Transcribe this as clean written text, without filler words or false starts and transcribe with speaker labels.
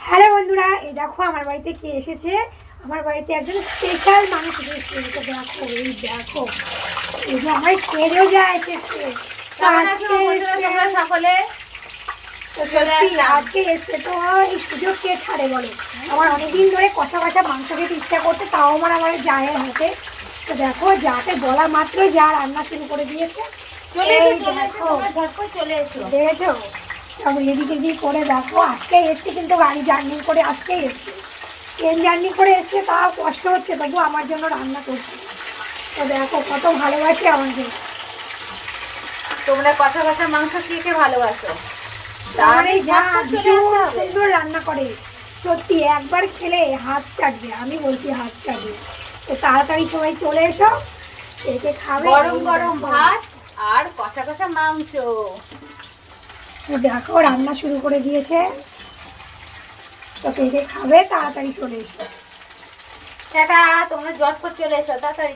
Speaker 1: Hello বন্ধুরা, এই দেখো আমার বাড়িতে কে এসেছে। আমার বাড়িতে একজন স্পেশাল মানুষ এসেছে। এটা দেখো, এই দেখো, এই যে আমার ছেলেও যা এসেছে।
Speaker 2: সকলে
Speaker 1: আজকে এসছে তো এই সুযোগ কে ছাড়ে বলো। আমার অনেকদিন ধরে কষা কষা মাংস খেতে ইচ্ছা করতে, তাও আমার জায়ের হাতে। তো দেখো, যাতে বলা মাত্রই যা রান্না শুরু করে দিয়েছে।
Speaker 2: চলে এসো,
Speaker 1: দেখেছো সব রেডি টেডি করে। দেখো আজকে এসছে, কিন্তু গাড়ি জার্নি করে আজকেই এসছে। ট্রেন জার্নি করে এসছে, তাও কষ্ট হচ্ছে, তবু আমার জন্য রান্না করছে। তো দেখো কত ভালোবাসে আমাকে।
Speaker 2: তোমরা কষা কষা মাংস খেয়ে ভালোবাসো।
Speaker 1: সুন্দর রান্না করে, সত্যি একবার খেলে হাত চাটবে, আমি বলছি হাত চাটবে। তো তাড়াতাড়ি সবাই চলে এসো, একে খাবে।
Speaker 2: গরম গরম ভাত আর কষা কষা মাংস।
Speaker 1: তো দেখো রান্না শুরু করে দিয়েছে, তো কে খাবে তাড়াতাড়ি চলে এসো।
Speaker 2: টাটা, তোমরা জটপট চলে এসো তাড়াতাড়ি।